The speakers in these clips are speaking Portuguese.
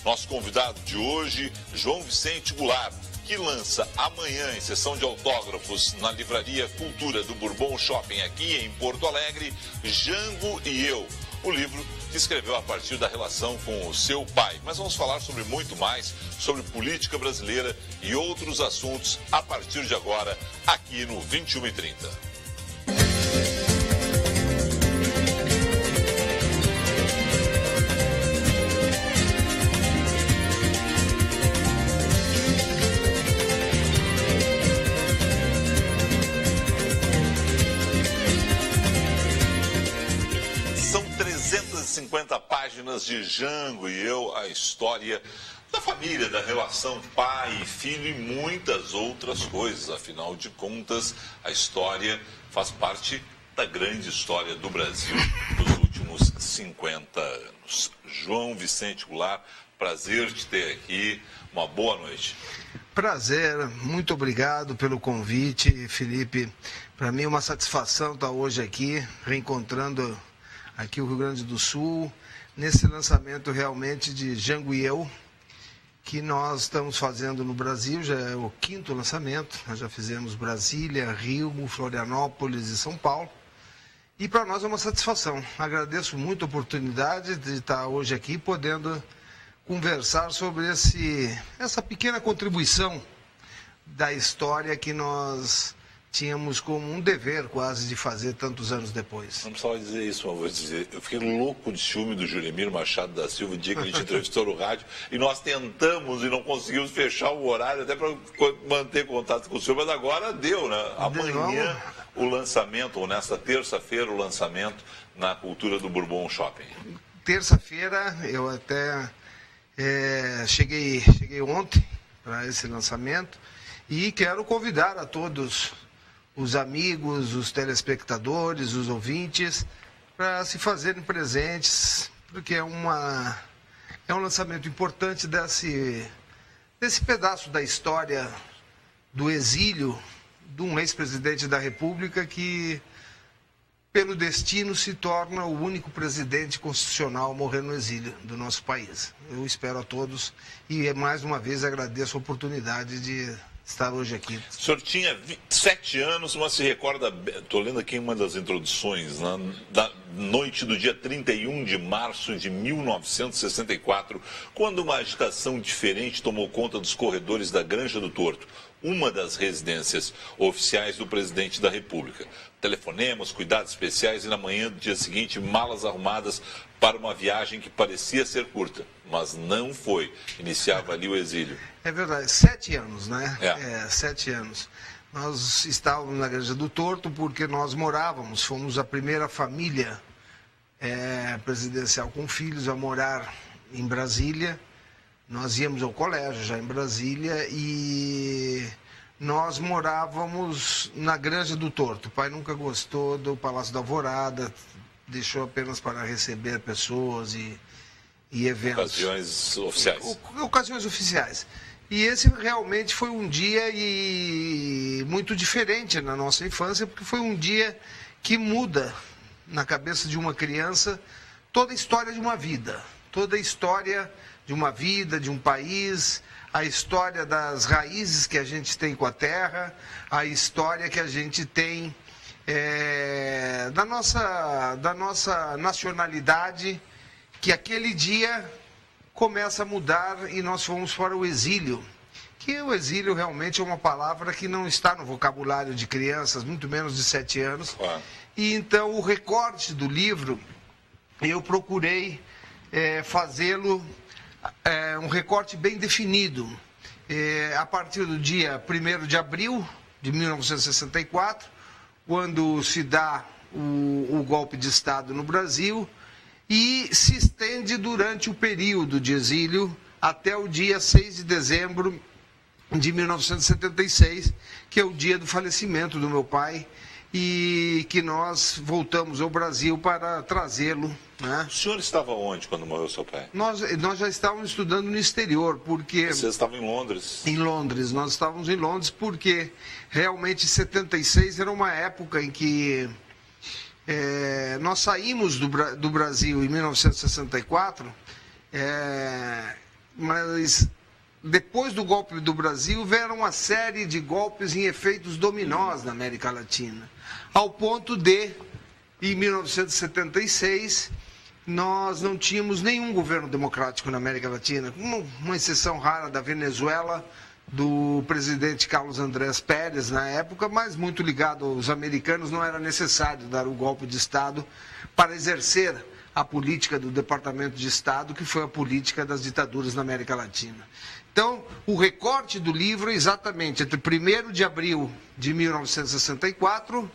Nosso convidado de hoje, João Vicente Goulart, que lança amanhã, em sessão de autógrafos, na Livraria Cultura do Bourbon Shopping, aqui em Porto Alegre, Jango e Eu, o livro que escreveu a partir da relação com o seu pai. Mas vamos falar sobre muito mais, sobre política brasileira e outros assuntos a partir de agora, aqui no 21h30. São 350 páginas de Jango e Eu, a história da família, da relação pai e filho e muitas outras coisas. Afinal de contas, a história faz parte da grande história do Brasil dos últimos 50 anos. João Vicente Goulart, prazer te ter aqui. Uma boa noite. Prazer, muito obrigado pelo convite, Felipe. Para mim é uma satisfação estar hoje aqui, reencontrando aqui o Rio Grande do Sul, nesse lançamento realmente de Jango e Eu, que nós estamos fazendo no Brasil. Já é o 5º lançamento. Nós já fizemos Brasília, Rio, Florianópolis e São Paulo. E para nós é uma satisfação. Agradeço muito a oportunidade de estar hoje aqui podendo conversar sobre essa pequena contribuição da história que nós tínhamos como um dever quase de fazer tantos anos depois. Não precisava dizer isso, mas vou dizer. Eu fiquei louco de ciúme do Juremir Machado da Silva, o dia que a gente entrevistou no rádio, e nós tentamos e não conseguimos fechar o horário até para manter contato com o senhor, mas agora deu, né? Amanhã o lançamento, ou nesta terça-feira o lançamento na Cultura do Bourbon Shopping. Terça-feira, eu até cheguei ontem para esse lançamento e quero convidar a todos os amigos, os telespectadores, os ouvintes, para se fazerem presentes, porque é um lançamento importante desse pedaço da história do exílio de um ex-presidente da República que, pelo destino, se torna o único presidente constitucional a morrer no exílio do nosso país. Eu espero a todos e, mais uma vez, agradeço a oportunidade de estar hoje aqui. O senhor tinha 7 anos, mas se recorda, estou lendo aqui uma das introduções, da noite do dia 31 de março de 1964, quando uma agitação diferente tomou conta dos corredores da Granja do Torto, uma das residências oficiais do presidente da República. Telefonemas, cuidados especiais e na manhã do dia seguinte, malas arrumadas para uma viagem que parecia ser curta, mas não foi. Iniciava ali o exílio. É verdade, 7 anos, né? 7 anos. Nós estávamos na Granja do Torto porque nós fomos a primeira família presidencial com filhos a morar em Brasília. Nós íamos ao colégio já em Brasília e nós morávamos na Granja do Torto. O pai nunca gostou do Palácio da Alvorada, deixou apenas para receber pessoas e eventos. Ocasiões oficiais. Ocasiões oficiais. E esse realmente foi um dia muito diferente na nossa infância, porque foi um dia que muda na cabeça de uma criança toda a história de uma vida, toda a história de uma vida, de um país, a história das raízes que a gente tem com a terra, a história que a gente tem da nossa nacionalidade, que aquele dia começa a mudar e nós fomos para o exílio. Que o exílio realmente é uma palavra que não está no vocabulário de crianças, muito menos de 7 anos. Claro. E então o recorte do livro, eu procurei fazê-lo um recorte bem definido. A partir do dia 1º de abril de 1964, quando se dá o golpe de Estado no Brasil, e se estende durante o período de exílio até o dia 6 de dezembro de 1976, que é o dia do falecimento do meu pai, e que nós voltamos ao Brasil para trazê-lo. Né? O senhor estava onde quando morreu seu pai? Nós já estávamos estudando no exterior, porque... Vocês estavam em Londres? Em Londres, nós estávamos em Londres porque realmente 76 era uma época em que nós saímos do Brasil em 1964, mas depois do golpe do Brasil vieram uma série de golpes em efeitos dominós na América Latina, ao ponto de, em 1976, nós não tínhamos nenhum governo democrático na América Latina, com uma exceção rara da Venezuela, do presidente Carlos Andrés Pérez na época, mas muito ligado aos americanos, não era necessário dar o golpe de Estado para exercer a política do Departamento de Estado, que foi a política das ditaduras na América Latina. Então, o recorte do livro é exatamente entre 1º de abril de 1964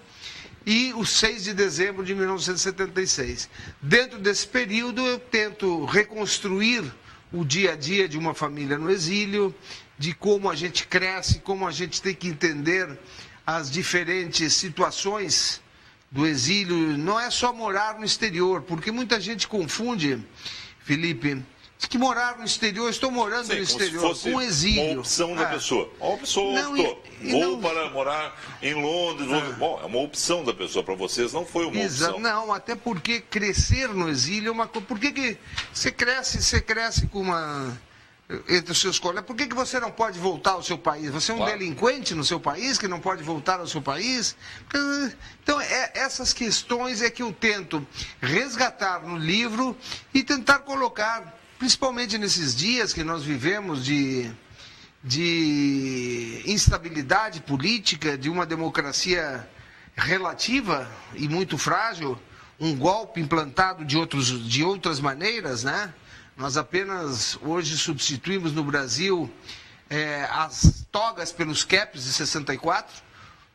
e o 6 de dezembro de 1976. Dentro desse período, eu tento reconstruir o dia a dia de uma família no exílio, de como a gente cresce, como a gente tem que entender as diferentes situações do exílio. Não é só morar no exterior, porque muita gente confunde, Felipe, que morar no exterior, estou morando no exterior, com exílio. Uma opção da pessoa. Uma pessoa optou. Vou para morar em Londres. Bom, é uma opção da pessoa. Para vocês não foi uma opção. Não, até porque crescer no exílio é uma coisa. Por que você cresce com uma... entre os seus colegas, por que você não pode voltar ao seu país? Você é um delinquente no seu país que não pode voltar ao seu país? Então, essas questões é que eu tento resgatar no livro e tentar colocar, principalmente nesses dias que nós vivemos de instabilidade política, de uma democracia relativa e muito frágil, um golpe implantado de outras maneiras, né? Nós apenas hoje substituímos no Brasil as togas pelos caps de 64,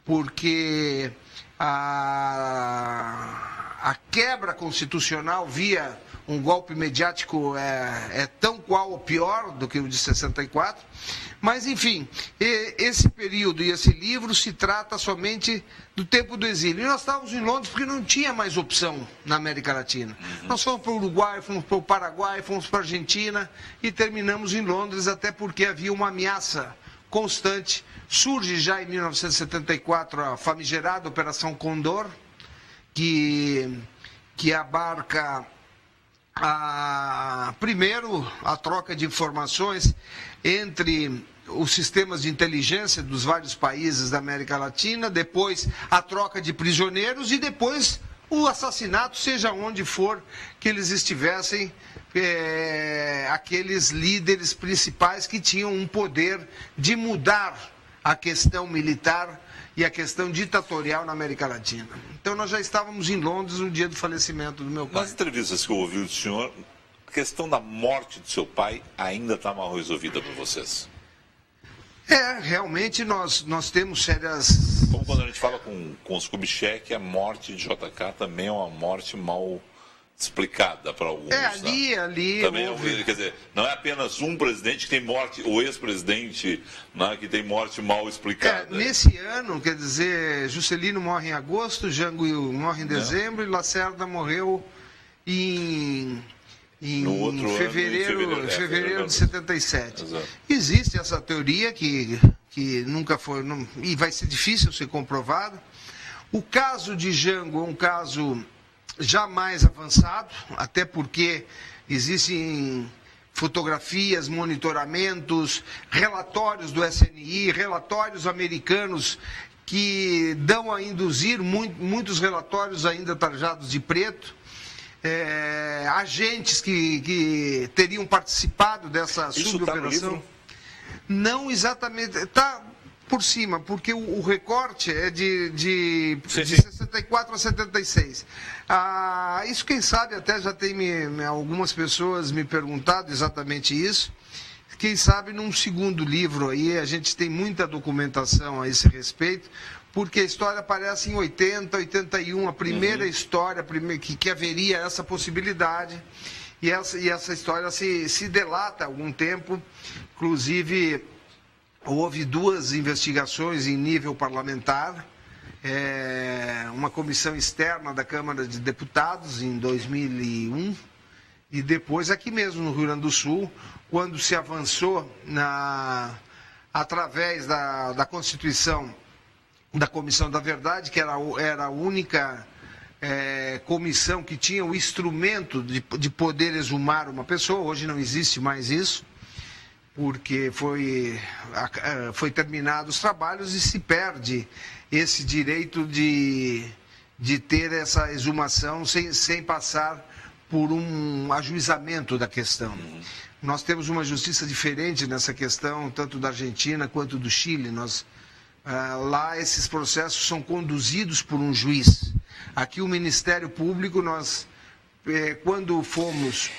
porque a quebra constitucional via um golpe mediático é tão qual ou pior do que o de 64. Mas, enfim, esse período e esse livro se trata somente do tempo do exílio. E nós estávamos em Londres porque não tinha mais opção na América Latina. Nós fomos para o Uruguai, fomos para o Paraguai, fomos para a Argentina e terminamos em Londres, até porque havia uma ameaça constante. Surge já em 1974 a famigerada Operação Condor, que abarca primeiro a troca de informações entre os sistemas de inteligência dos vários países da América Latina, depois a troca de prisioneiros e depois o assassinato, seja onde for que eles estivessem, aqueles líderes principais que tinham um poder de mudar a questão militar e a questão ditatorial na América Latina. Então nós já estávamos em Londres no dia do falecimento do meu pai. Nas entrevistas que eu ouvi do senhor, a questão da morte do seu pai ainda está mal resolvida para vocês? Realmente nós temos sérias... Como quando a gente fala com os Kubitschek, a morte de JK também é uma morte mal explicada para alguns. Ali também houve... quer dizer, não é apenas um presidente que tem morte, o ex-presidente, né, que tem morte mal explicada. Nesse ano, quer dizer, Juscelino morre em agosto, Jango morre em dezembro e Lacerda morreu em fevereiro de 77. Exato. Existe essa teoria que nunca foi, e vai ser difícil ser comprovada. O caso de Jango é um caso já mais avançado, até porque existem fotografias, monitoramentos, relatórios do SNI, relatórios americanos que dão a induzir muitos relatórios ainda tarjados de preto. Agentes que teriam participado dessa suboperação. Não exatamente, está por cima, porque o recorte é de 64 a 76. Isso, quem sabe, até já tem algumas pessoas me perguntado exatamente isso. Quem sabe num segundo livro aí, a gente tem muita documentação a esse respeito, porque a história aparece em 80, 81, a primeira história que haveria essa possibilidade, e essa história se delata há algum tempo. Inclusive, houve 2 investigações em nível parlamentar, uma comissão externa da Câmara de Deputados em 2001, e depois aqui mesmo no Rio Grande do Sul, quando se avançou através da Constituição da Comissão da Verdade, que era a única comissão que tinha o instrumento de poder exumar uma pessoa. Hoje não existe mais isso, porque foi terminados os trabalhos e se perde esse direito de ter essa exumação sem passar por um ajuizamento da questão. Nós temos uma justiça diferente nessa questão, tanto da Argentina quanto do Chile. Lá esses processos são conduzidos por um juiz. Aqui o Ministério Público, quando fomos...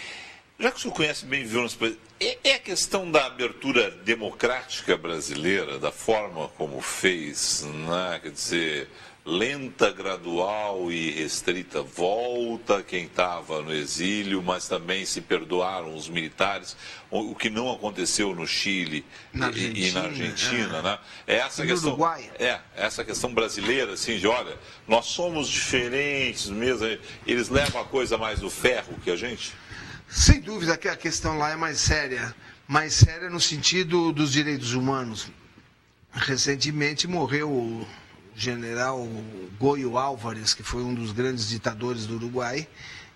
Já que o senhor conhece bem, é a questão da abertura democrática brasileira, da forma como fez, né? Quer dizer, lenta, gradual e restrita, volta quem estava no exílio, mas também se perdoaram os militares, o que não aconteceu no Chile e na Argentina, né? Essa questão, Uruguai. Essa questão brasileira, assim, de olha, nós somos diferentes mesmo, eles levam a coisa mais do ferro que a gente? Sem dúvida que a questão lá é mais séria no sentido dos direitos humanos. Recentemente morreu o general Goyo Álvares, que foi um dos grandes ditadores do Uruguai,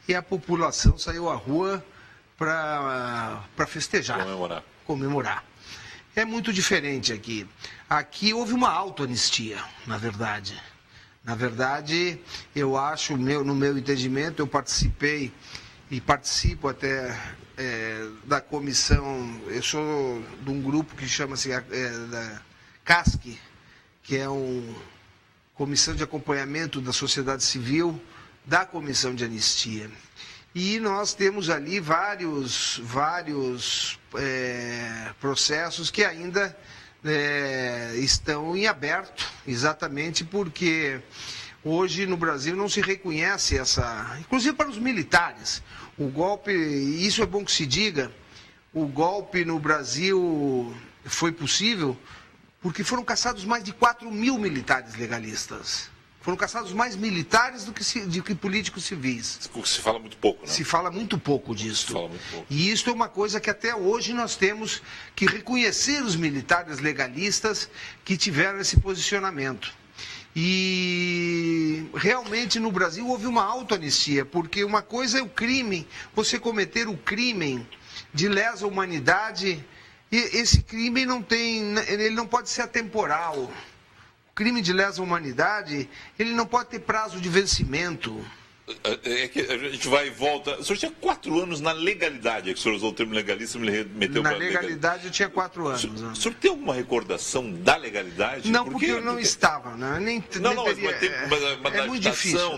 e a população saiu à rua para festejar, comemorar. É muito diferente aqui. Aqui houve uma autoanistia, na verdade. Na verdade, eu acho, no meu entendimento, eu participei e participo até da comissão, eu sou de um grupo que chama-se da CASC, que é Comissão de Acompanhamento da Sociedade Civil da Comissão de Anistia. E nós temos ali vários processos que ainda estão em aberto, exatamente porque hoje no Brasil não se reconhece inclusive para os militares, o golpe, isso é bom que se diga, o golpe no Brasil foi possível porque foram caçados mais de 4.000 militares legalistas. Foram caçados mais militares do que políticos civis. Se fala muito pouco, né? Se fala muito pouco disso. E isso é uma coisa que até hoje nós temos que reconhecer os militares legalistas que tiveram esse posicionamento. E realmente no Brasil houve uma autoanistia, porque uma coisa é o crime, você cometer o crime de lesa humanidade, e esse crime ele não pode ser atemporal. O crime de lesa humanidade, ele não pode ter prazo de vencimento. É que a gente vai e volta. O senhor tinha 4 anos na legalidade, é que o senhor usou o termo legalista, me remeteu para a legalidade. Eu tinha 4 anos. O senhor tem alguma recordação da legalidade? Não, porque eu não estava. Né? É muito difícil.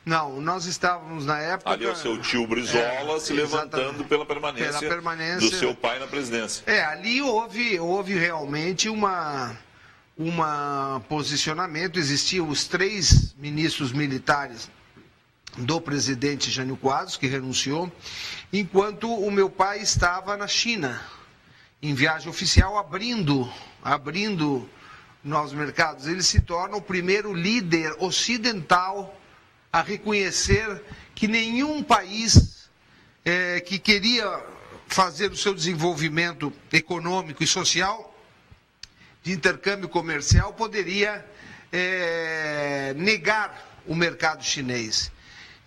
Não, nós estávamos na época... Ali é o seu tio Brizola se levantando pela permanência do seu pai na presidência. Ali houve realmente um posicionamento. Existiam os 3 ministros militares do presidente Jânio Quadros, que renunciou, enquanto o meu pai estava na China, em viagem oficial, abrindo novos mercados. Ele se torna o primeiro líder ocidental a reconhecer que nenhum país que queria fazer o seu desenvolvimento econômico e social, de intercâmbio comercial, poderia negar o mercado chinês.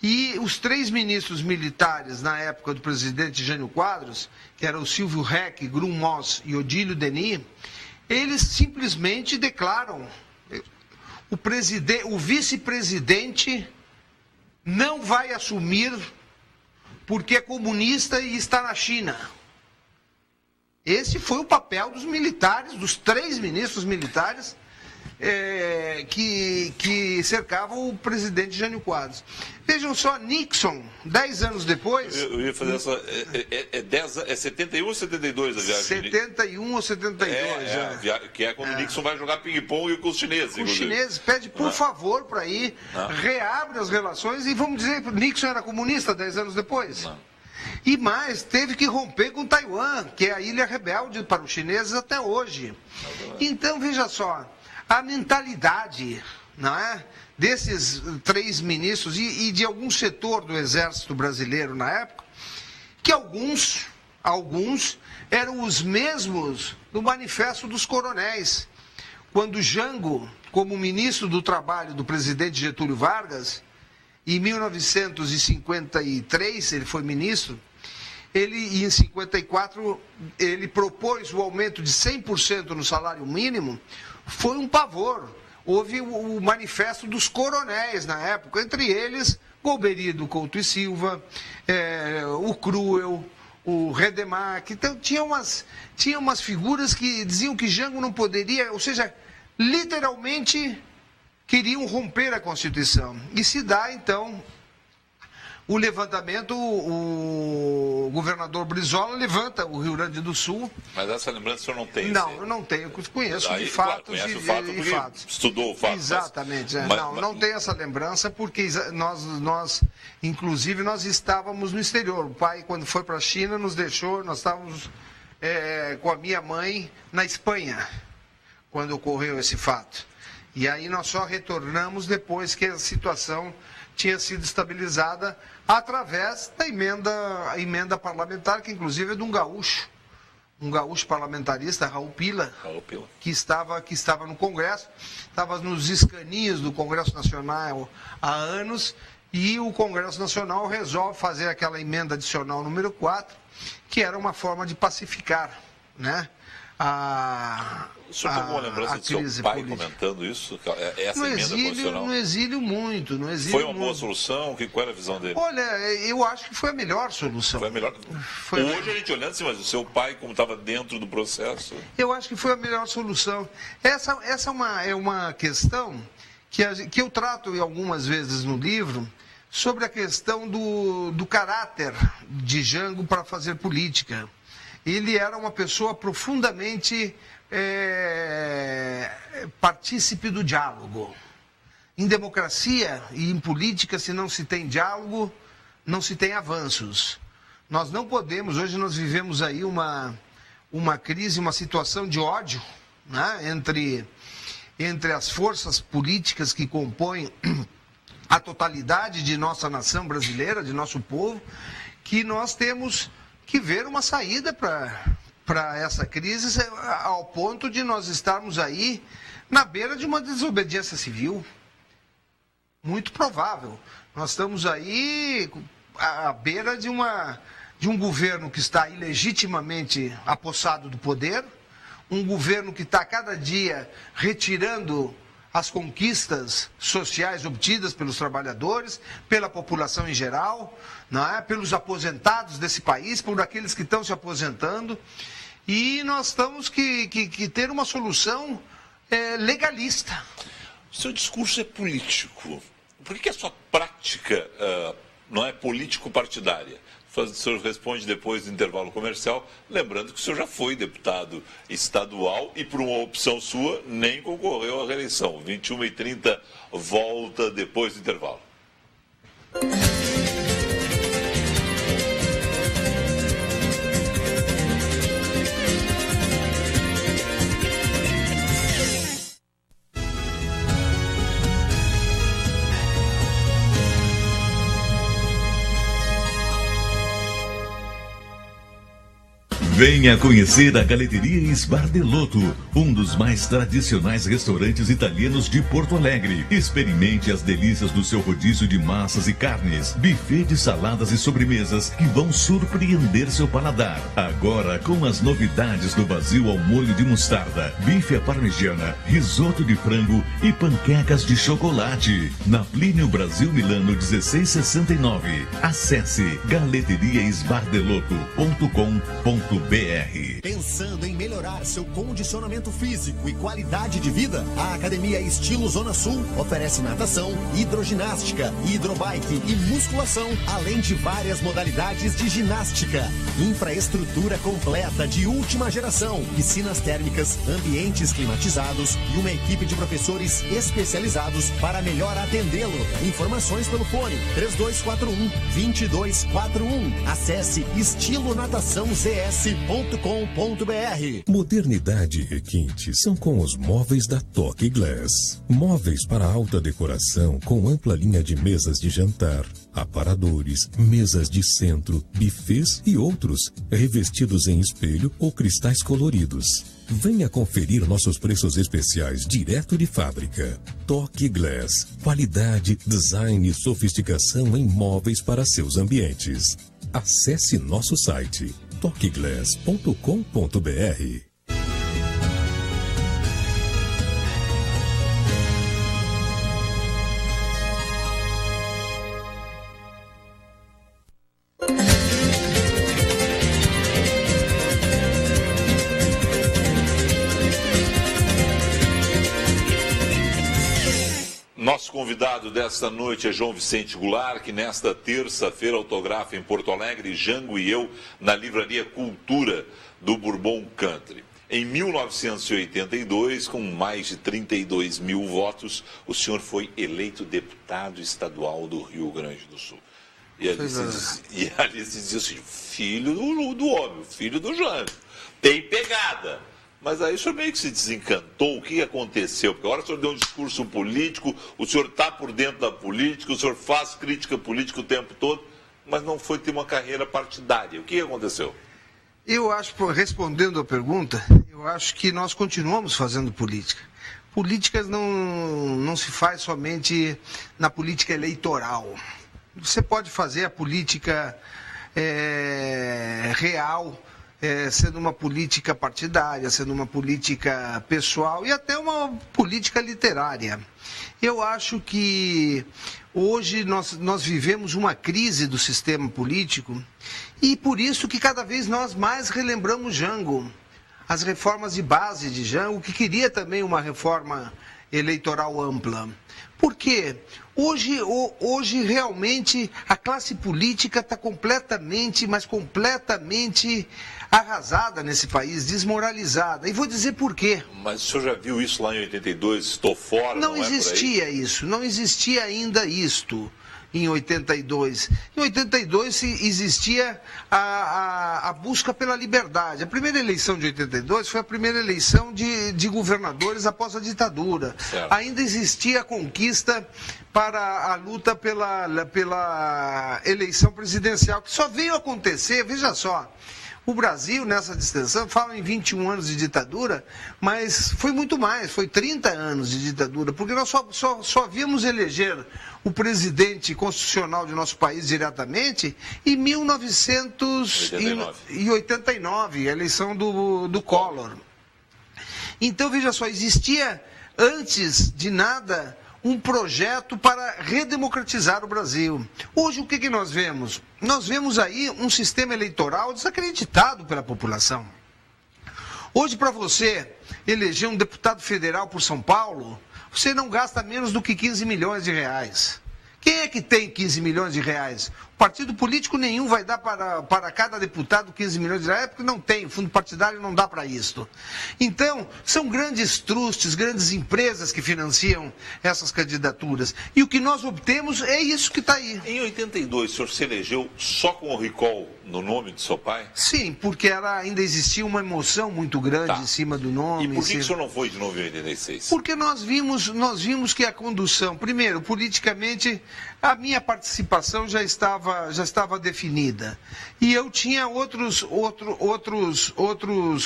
E os 3 ministros militares na época do presidente Jânio Quadros, que eram o Silvio Reck, Grum Moss e Odílio Denis, eles simplesmente declaram: o vice-presidente não vai assumir porque é comunista e está na China. Esse foi o papel dos militares, dos 3 ministros militares que cercavam o presidente Jânio Quadros. Vejam só, Nixon, 10 anos depois... Eu ia fazer é 71 ou 72 a viagem? 71 ou 72, que é quando Nixon vai jogar ping-pong com os chineses. Os chineses, pede por favor para ir, reabre as relações e vamos dizer que Nixon era comunista 10 anos depois? Não. E mais, teve que romper com Taiwan, que é a ilha rebelde para os chineses até hoje. Então, veja só, a mentalidade, não é, desses 3 ministros e de algum setor do exército brasileiro na época, que alguns eram os mesmos do Manifesto dos Coronéis. Quando Jango, como ministro do Trabalho do presidente Getúlio Vargas, Em 1953, ele foi ministro, e em 54, ele propôs o aumento de 100% no salário mínimo. Foi um pavor. Houve o manifesto dos coronéis na época, entre eles Golbery Couto e Silva, o Cruel, o Redemac. Então tinha umas figuras que diziam que Jango não poderia, ou seja, literalmente queriam romper a Constituição. E se dá, então, o levantamento, o governador Brizola levanta o Rio Grande do Sul. Mas essa lembrança o senhor não tem? Não, eu não tenho. Eu conheço aí, de fatos. Claro, conhece o fato e porque fatos. Estudou o fato. Exatamente. Mas, não tenho essa lembrança porque nós, inclusive, nós estávamos no exterior. O pai, quando foi para a China, nos deixou, nós estávamos com a minha mãe na Espanha, quando ocorreu esse fato. E aí nós só retornamos depois que a situação tinha sido estabilizada através da emenda parlamentar, que inclusive é de um gaúcho parlamentarista, Raul Pila, que estava no Congresso, estava nos escaninhos do Congresso Nacional há anos, e o Congresso Nacional resolve fazer aquela emenda adicional número 4, que era uma forma de pacificar, né? O senhor tem alguma lembrança do seu pai política comentando isso? Essa emenda constitucional? No exílio muito. Foi uma boa solução? Qual era a visão dele? Olha, eu acho que foi a melhor solução. Foi a melhor? Hoje a gente olhando assim, mas o seu pai, como estava dentro do processo... Eu acho que foi a melhor solução. Essa é uma questão que eu trato algumas vezes no livro, sobre a questão do caráter de Jango para fazer política. Ele era uma pessoa profundamente partícipe do diálogo. Em democracia e em política, se não se tem diálogo, não se tem avanços. Nós não podemos, hoje nós vivemos aí uma crise, uma situação de ódio, né, entre as forças políticas que compõem a totalidade de nossa nação brasileira, de nosso povo, que nós temos que ver uma saída para essa crise, ao ponto de nós estarmos aí na beira de uma desobediência civil. Muito provável. Nós estamos aí à beira de um governo que está ilegitimamente apossado do poder, um governo que está cada dia retirando as conquistas sociais obtidas pelos trabalhadores, pela população em geral, não é? Pelos aposentados desse país, por aqueles que estão se aposentando. E nós temos que ter uma solução legalista. O seu discurso é político. Por que a sua prática não é político-partidária? O senhor responde depois do intervalo comercial, lembrando que o senhor já foi deputado estadual e, por uma opção sua, nem concorreu à reeleição. 21h30, volta depois do intervalo. Venha conhecer a Galeteria Sbardelotto, um dos mais tradicionais restaurantes italianos de Porto Alegre. Experimente as delícias do seu rodízio de massas e carnes, buffet de saladas e sobremesas que vão surpreender seu paladar. Agora com as novidades do vazio ao molho de mostarda, bife à parmegiana, risoto de frango e panquecas de chocolate. Na Plínio Brasil Milano 1669. Acesse galeteriaesbardelotto.com.br. Pensando em melhorar seu condicionamento físico e qualidade de vida? A Academia Estilo Zona Sul oferece natação, hidroginástica, hidrobike e musculação, além de várias modalidades de ginástica. Infraestrutura completa de última geração, piscinas térmicas, ambientes climatizados e uma equipe de professores especializados para melhor atendê-lo. Informações pelo fone 3241-2241. Acesse estilonataçãozs.com.br. Modernidade e requinte são com os móveis da Toque Glass. Móveis para alta decoração com ampla linha de mesas de jantar, aparadores, mesas de centro, bufês e outros, revestidos em espelho ou cristais coloridos. Venha conferir nossos preços especiais direto de fábrica. Toque Glass. Qualidade, design e sofisticação em móveis para seus ambientes. Acesse nosso site toqueglass.com.br. Nosso convidado desta noite é João Vicente Goulart, que nesta terça-feira autografa em Porto Alegre Jango e Eu, na Livraria Cultura do Bourbon Country. Em 1982, com mais de 32 mil votos, o senhor foi eleito deputado estadual do Rio Grande do Sul. E ali se dizia assim, filho do homem, filho do Jango. Tem pegada. Mas aí o senhor meio que se desencantou, o que aconteceu? Porque agora o senhor deu um discurso político, o senhor está por dentro da política, o senhor faz crítica política o tempo todo, mas não foi ter uma carreira partidária. O que aconteceu? Eu acho, respondendo a pergunta, eu acho que nós continuamos fazendo política. Políticas não se faz somente na política eleitoral. Você pode fazer a política real, sendo uma política partidária, sendo uma política pessoal e até uma política literária. Eu acho que hoje nós vivemos uma crise do sistema político e por isso que cada vez nós mais relembramos Jango, as reformas de base de Jango, que queria também uma reforma eleitoral ampla. Por quê? Hoje realmente a classe política está completamente arrasada nesse país, desmoralizada. E vou dizer por quê. Mas o senhor já viu isso lá em 82? Estou fora, não existia isso, não existia ainda isto em 82. Em 82 existia a busca pela liberdade. A primeira eleição de 82 foi a primeira eleição de governadores após a ditadura. Certo. Ainda existia a conquista para a luta pela eleição presidencial, que só veio acontecer, veja só, o Brasil, nessa distensão, fala em 21 anos de ditadura, mas foi muito mais, foi 30 anos de ditadura, porque nós só víamos eleger o presidente constitucional de nosso país diretamente em 1989, a eleição do Collor. Então, veja só, existia, antes de nada, um projeto para redemocratizar o Brasil. Hoje, o que nós vemos? Nós vemos aí um sistema eleitoral desacreditado pela população. Hoje, para você eleger um deputado federal por São Paulo, você não gasta menos do que 15 milhões de reais. Quem é que tem 15 milhões de reais? Partido político nenhum vai dar para cada deputado 15 milhões de reais, porque não tem, fundo partidário não dá para isso. Então, são grandes trustes, grandes empresas que financiam essas candidaturas. E o que nós obtemos é isso que está aí. Em 82, o senhor se elegeu só com o recall no nome de seu pai? Sim, porque ainda existia uma emoção muito grande em cima do nome. E por que o senhor não foi de novo em 86? Porque nós vimos que a condução, primeiro, politicamente, a minha participação já estava definida. E eu tinha outros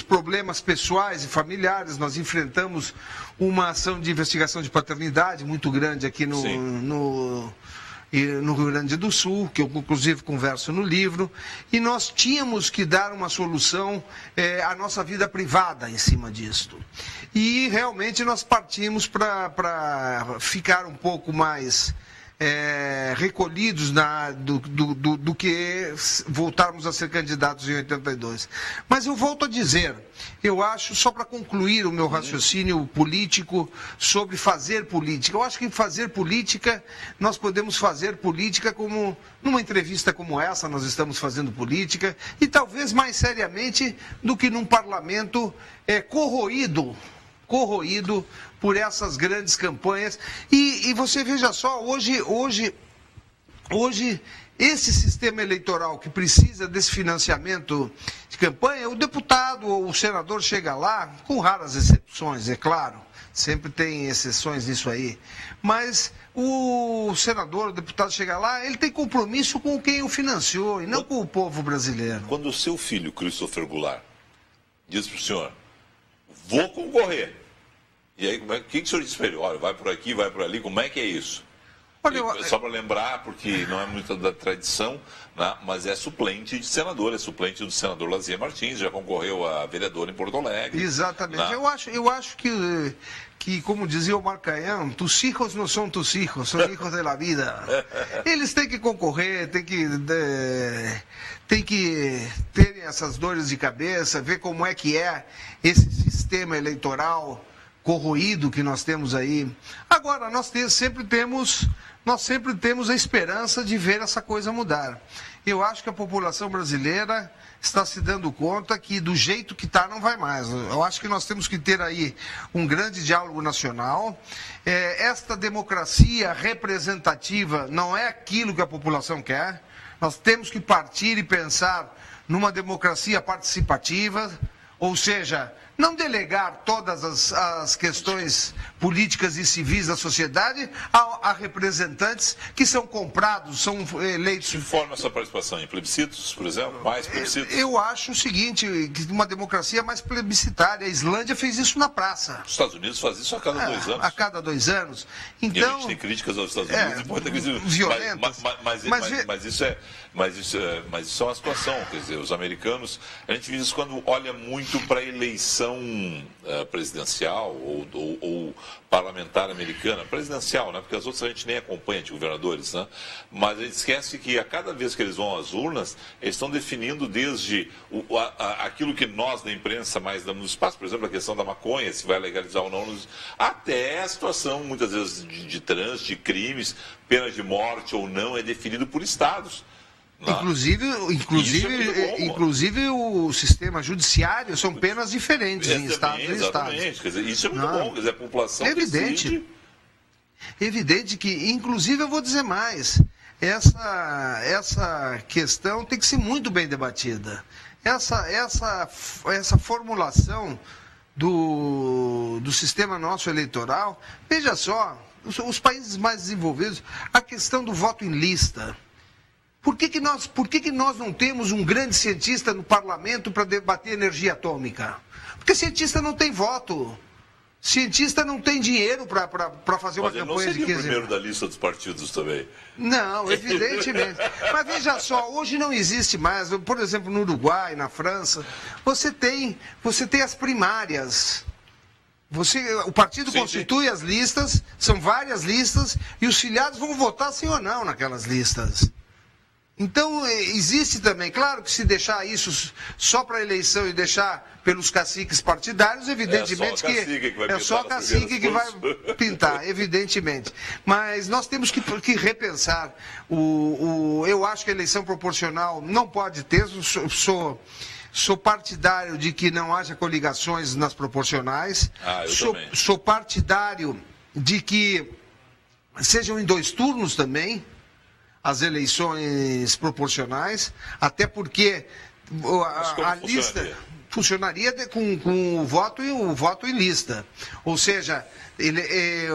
problemas pessoais e familiares. Nós enfrentamos uma ação de investigação de paternidade muito grande aqui no Rio Grande do Sul, que eu inclusive converso no livro, e nós tínhamos que dar uma solução à nossa vida privada em cima disto. E realmente nós partimos para ficar um pouco mais recolhidos do que voltarmos a ser candidatos em 82. Mas eu volto a dizer, eu acho, só para concluir o meu raciocínio político sobre fazer política, eu acho que fazer política, nós podemos fazer política como, numa entrevista como essa, nós estamos fazendo política, e talvez mais seriamente do que num parlamento corroído por essas grandes campanhas. E você veja só, hoje esse sistema eleitoral que precisa desse financiamento de campanha, o deputado ou o senador chega lá, com raras exceções, é claro, sempre tem exceções nisso aí, mas o senador, o deputado chega lá, ele tem compromisso com quem o financiou e não com o povo brasileiro. Quando o seu filho, Christopher Goulart, diz para o senhor, vou concorrer, e aí o que o senhor diz para ele? Olha, vai por aqui, vai por ali, como é que é isso? Só para lembrar, porque não é muito da tradição, né, mas é suplente de senador, é suplente do senador Lazier Martins, já concorreu a vereador em Porto Alegre. Exatamente. Né? Eu acho que, como dizia o Marcanhão, tus hijos não são tus hijos, são hijos de la vida. Eles têm que concorrer, têm que terem essas dores de cabeça, ver como é que é esse sistema eleitoral corroído que nós temos aí. Agora, nós sempre temos a esperança de ver essa coisa mudar. Eu acho que a população brasileira está se dando conta que do jeito que está não vai mais. Eu acho que nós temos que ter aí um grande diálogo nacional. Esta democracia representativa não é aquilo que a população quer. Nós temos que partir e pensar numa democracia participativa, ou seja, não delegar todas as questões políticas e civis da sociedade a representantes que são comprados, são eleitos. Que forma essa participação? Em plebiscitos, por exemplo? Mais plebiscitos? Eu acho o seguinte, que uma democracia mais plebiscitária. A Islândia fez isso na praça. Os Estados Unidos fazem isso a cada 2 anos. A cada 2 anos. Então, e a gente tem críticas aos Estados Unidos e pode ter críticas violentas. Mas isso é uma situação. Quer dizer, os americanos, a gente vê isso quando olha muito para a eleição presidencial ou parlamentar americana, presidencial, né? Porque as outras a gente nem acompanha de governadores, né? Mas a gente esquece que a cada vez que eles vão às urnas, eles estão definindo desde aquilo que nós da imprensa mais damos espaço, por exemplo, a questão da maconha, se vai legalizar ou não, até a situação, muitas vezes, de trânsito, de crimes, pena de morte ou não, é definido por estados. Inclusive o sistema judiciário são penas diferentes em estados e estados. Quer dizer, isso é muito bom, quer dizer, a população decide. Evidente que, inclusive, eu vou dizer mais, essa questão tem que ser muito bem debatida. Essa formulação do sistema nosso eleitoral, veja só, os países mais desenvolvidos, a questão do voto em lista. Por que nós não temos um grande cientista no parlamento para debater energia atômica? Porque cientista não tem voto. Cientista não tem dinheiro para fazer uma campanha de 15 anos. Mas ele não seria o primeiro da lista dos partidos também. Não, evidentemente. Mas veja só, hoje não existe mais, por exemplo, no Uruguai, na França, você tem as primárias. O partido constitui as listas, são várias listas, e os filiados vão votar sim ou não naquelas listas. Então, existe também, claro que se deixar isso só para a eleição e deixar pelos caciques partidários, evidentemente é só cacique que vai pintar, evidentemente. Mas nós temos que repensar. Eu acho que a eleição proporcional não pode ter, sou partidário de que não haja coligações nas proporcionais. Sou partidário de que sejam em 2 turnos também as eleições proporcionais, até porque a lista funcionaria com o voto em lista. Ou seja,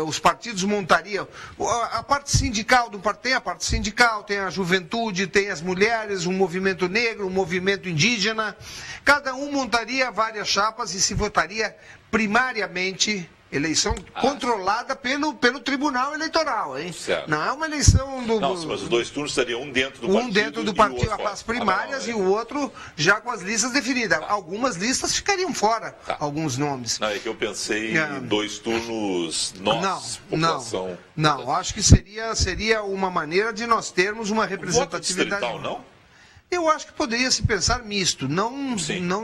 os partidos montariam. A parte sindical tem a parte sindical, tem a juventude, tem as mulheres, um movimento negro, um movimento indígena. Cada um montaria várias chapas e se votaria primariamente. Eleição controlada pelo Tribunal Eleitoral, hein? Certo. Não é uma eleição do... Não, mas os 2 turnos seriam um dentro do partido. Um dentro do partido, as primárias, e o outro já com as listas definidas. Algumas listas ficariam fora, alguns nomes. Não, é que eu pensei em 2 turnos população. Não, acho que seria uma maneira de nós termos uma representatividade... Voto distrital, não? Eu acho que poderia se pensar misto, não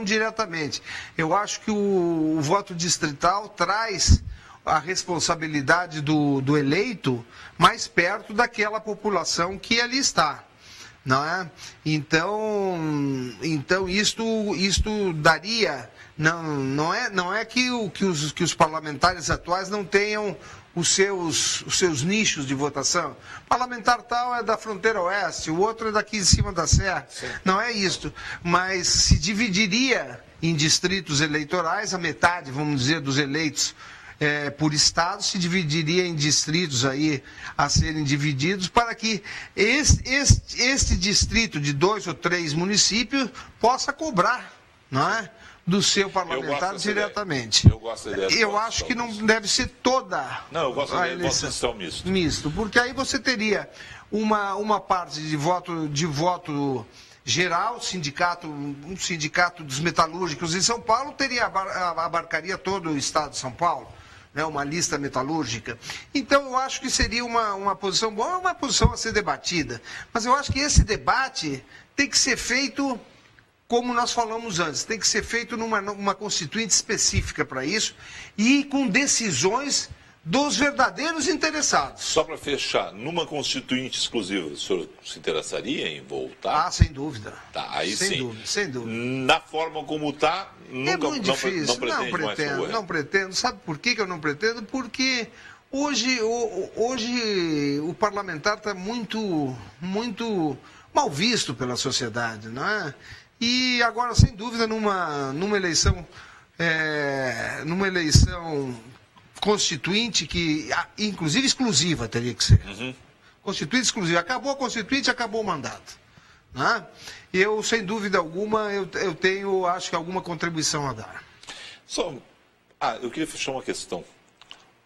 diretamente. Eu acho que o voto distrital traz a responsabilidade do eleito mais perto daquela população que ali está, não é? Então isto daria, não é que os parlamentares atuais não tenham os seus nichos de votação. Parlamentar tal é da fronteira oeste, o outro é daqui de cima da serra. Sim. Não é isso, mas se dividiria em distritos eleitorais, a metade, vamos dizer, dos eleitos por estado se dividiria em distritos aí a serem divididos para que este distrito de 2 ou 3 municípios possa cobrar, não é? Do seu parlamentar diretamente. Eu gosto da ideia. Eu acho que não deve ser toda. Não, eu gosto da ideia de misto. Misto, porque aí você teria uma parte de voto geral, um sindicato dos metalúrgicos em São Paulo abarcaria todo o estado de São Paulo, né, uma lista metalúrgica. Então eu acho que seria uma posição boa, uma posição a ser debatida. Mas eu acho que esse debate tem que ser feito, como nós falamos antes, tem que ser feito numa constituinte específica para isso e com decisões dos verdadeiros interessados. Só para fechar, numa constituinte exclusiva, o senhor se interessaria em voltar? Ah, sem dúvida. Tá, aí sem dúvida, sem dúvida. Na forma como está, nunca é muito difícil. Não pretendo. Sabe por que eu não pretendo? Porque hoje o parlamentar está muito mal visto pela sociedade, não é? E agora, sem dúvida, numa eleição constituinte, que inclusive exclusiva teria que ser. Uhum. Constituinte exclusiva. Acabou a constituinte, acabou o mandato. Né? Eu, sem dúvida alguma, eu tenho, acho que, alguma contribuição a dar. Eu queria fechar uma questão.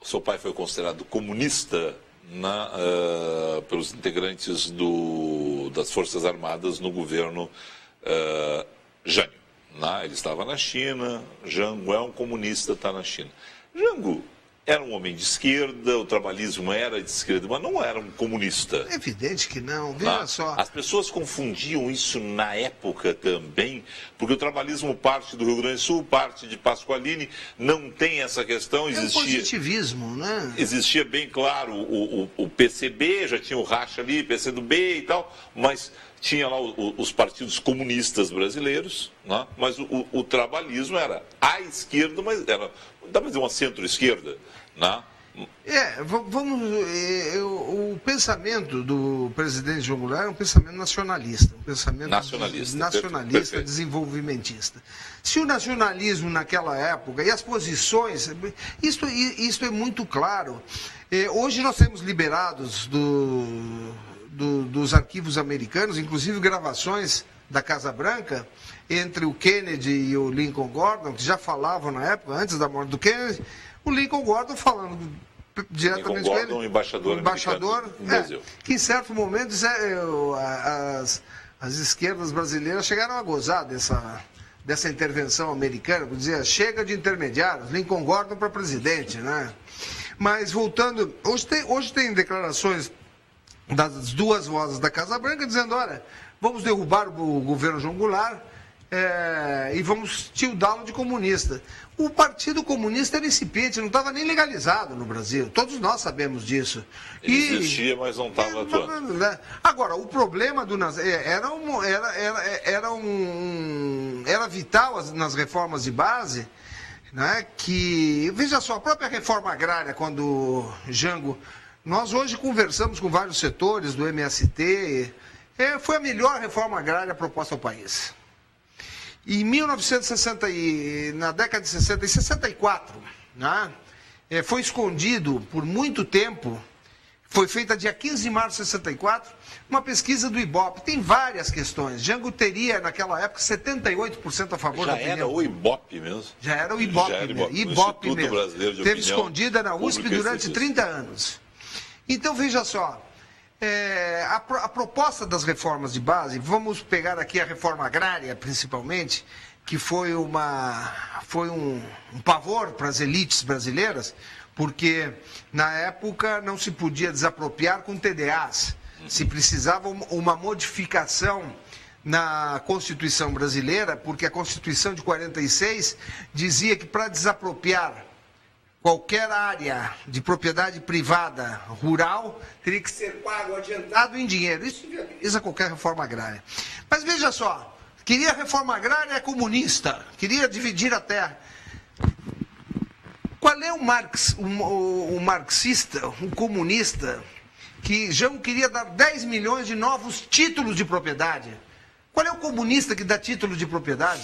O seu pai foi considerado comunista pelos integrantes das Forças Armadas no governo Jânio. Ele estava na China, Jango é um comunista, está na China. Jango era um homem de esquerda, o trabalhismo era de esquerda, mas não era um comunista. É evidente que não, veja só. As pessoas confundiam isso na época também, porque o trabalhismo parte do Rio Grande do Sul, parte de Pasqualini, não tem essa questão. Existia, é um positivismo, né? Existia bem claro o PCB, já tinha o racha ali, PCdoB e tal, mas tinha lá os partidos comunistas brasileiros, né? Mas o trabalhismo era à esquerda, mas era, dá para dizer, uma centro-esquerda, né? O pensamento do presidente João Goulart é um pensamento nacionalista, um pensamento nacionalista, desenvolvimentista. Se o nacionalismo naquela época e as posições, isso é muito claro. Hoje nós temos liberados dos arquivos americanos, inclusive gravações da Casa Branca, entre o Kennedy e o Lincoln Gordon, que já falavam na época, antes da morte do Kennedy, o Lincoln Gordon falando diretamente com ele. Embaixador no Brasil. Que em certo momento as esquerdas brasileiras chegaram a gozar dessa intervenção americana, dizia, chega de intermediários, Lincoln Gordon para presidente, né? Mas voltando, hoje tem declarações das duas vozes da Casa Branca dizendo, olha, vamos derrubar o governo João Goulart e vamos tildá-lo de comunista. O Partido Comunista era incipiente, não estava nem legalizado no Brasil. Todos nós sabemos disso. Ele existia, mas não estava atuando. Agora, o problema era vital nas reformas de base, né, que, veja só, a própria reforma agrária, quando Jango... Nós hoje conversamos com vários setores do MST, foi a melhor reforma agrária proposta ao país. Em 1960, na década de 60 e 64, né, foi escondido por muito tempo, foi feita dia 15 de março de 64, uma pesquisa do Ibope. Tem várias questões. Jango teria, naquela época, 78% a favor da opinião. Já era o Ibope mesmo? Já era o Ibope mesmo. Ibope mesmo. Brasileiro de Teve escondida na USP durante 30 anos. Então, veja só, a proposta das reformas de base, vamos pegar aqui a reforma agrária, principalmente, que foi um pavor para as elites brasileiras, porque na época não se podia desapropriar com TDAs, se precisava uma modificação na Constituição brasileira, porque a Constituição de 46 dizia que para desapropriar qualquer área de propriedade privada rural teria que ser pago adiantado em dinheiro. Isso viabiliza qualquer reforma agrária. Mas veja só, queria reforma agrária comunista, queria dividir a terra. Qual é o marxista, o comunista, que Jango queria dar 10 milhões de novos títulos de propriedade? Qual é o comunista que dá título de propriedade?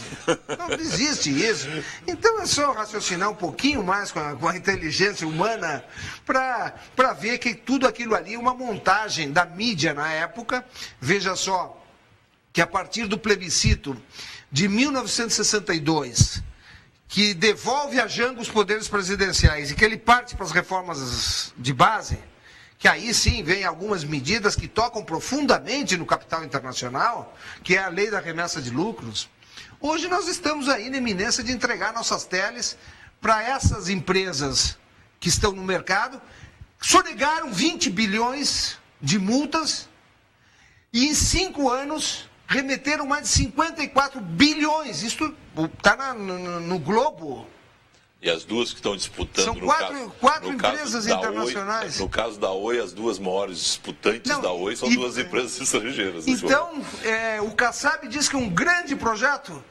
Não existe isso. Então é só raciocinar um pouquinho mais com a inteligência humana para ver que tudo aquilo ali é uma montagem da mídia na época. Veja só que a partir do plebiscito de 1962, que devolve a Jango os poderes presidenciais e que ele parte para as reformas de base, que aí sim vem algumas medidas que tocam profundamente no capital internacional, que é a lei da remessa de lucros. Hoje nós estamos aí na iminência de entregar nossas teles para essas empresas que estão no mercado, sonegaram 20 bilhões de multas e em 5 anos remeteram mais de 54 bilhões. Isso está no Globo. E as duas que estão disputando... São quatro empresas internacionais. Oi, no caso da Oi, as duas maiores disputantes da Oi são duas empresas estrangeiras. Então, o Kassab diz que um grande projeto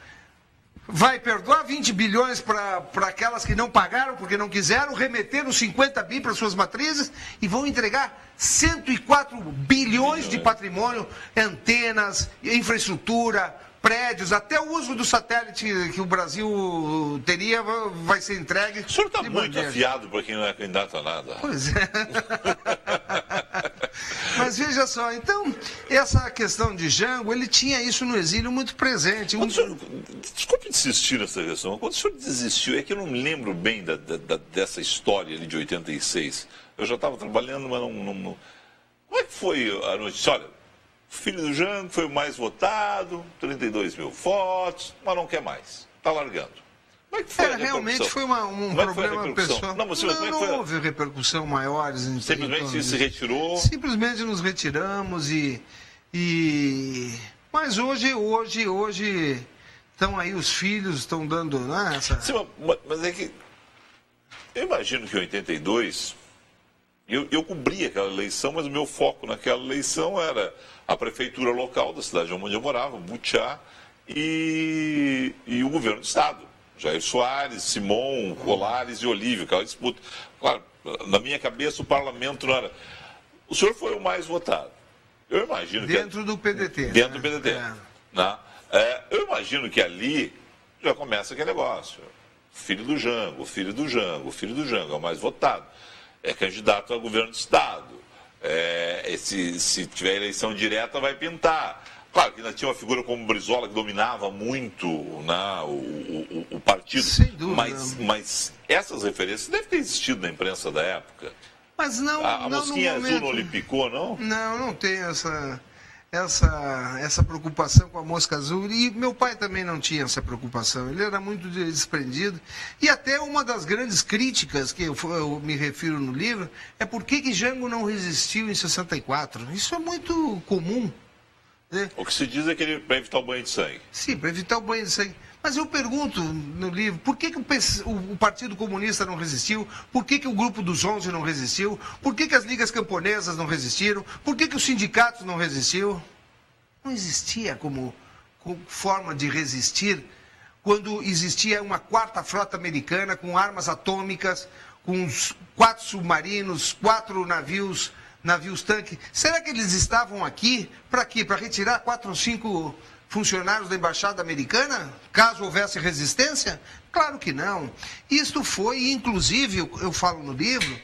vai perdoar 20 bilhões para aquelas que não pagaram porque não quiseram, remeter os 50 bi para suas matrizes e vão entregar 104 bilhões de patrimônio, antenas, infraestrutura, prédios, até o uso do satélite que o Brasil teria vai ser entregue. O senhor está muito afiado para quem não é candidato a nada. Pois é. Mas veja só, então, essa questão de Jango, ele tinha isso no exílio muito presente. Desculpe insistir nessa questão. Quando o senhor desistiu, é que eu não me lembro bem dessa história ali de 86. Eu já estava trabalhando, mas não... Como é que foi a notícia? Olha, o filho do Jango foi o mais votado, 32 mil votos, mas não quer mais. Está largando. Como é que foi a realmente foi um problema pessoal. Não houve repercussão maiores. Simplesmente se retirou? Simplesmente nos retiramos Mas hoje estão aí os filhos, estão dando... Sim, mas é que... Eu imagino que em 82... Eu cobri aquela eleição, mas o meu foco naquela eleição era a prefeitura local da cidade onde eu morava, Butiá, e o governo do estado. Jair Soares, Simon, Colares e Olívio, aquela disputa. Claro, na minha cabeça o parlamento não era... O senhor foi o mais votado. Eu imagino dentro do PDT. Dentro do PDT. Né? Eu imagino que ali já começa aquele negócio. Filho do Jango, filho do Jango, filho do Jango, é o mais votado. É candidato ao governo do estado. Se tiver eleição direta, vai pintar. Claro que ainda tinha uma figura como Brizola que dominava muito, né, o partido. Sem dúvida. Mas essas referências devem ter existido na imprensa da época. Mas não. A mosquinha azul não lhe picou, não? Não tem essa preocupação com a mosca azul. E meu pai também não tinha essa preocupação. Ele era muito desprendido. E até uma das grandes críticas que eu me refiro no livro é por que Jango não resistiu em 64. Isso é muito comum. Né? O que se diz é que ele para evitar o banho de sangue. Sim, para evitar o banho de sangue. Mas eu pergunto no livro, por que o Partido Comunista não resistiu? Por que o Grupo dos 11 não resistiu? Por que as ligas camponesas não resistiram? Por que os sindicatos não resistiram? Não existia como forma de resistir quando existia uma quarta frota americana com armas atômicas, com 4 submarinos, 4 navios tanque. Será que eles estavam aqui para quê? Para retirar 4 ou 5 funcionários da embaixada americana, caso houvesse resistência? Claro que não. Isto foi, inclusive, eu falo no livro,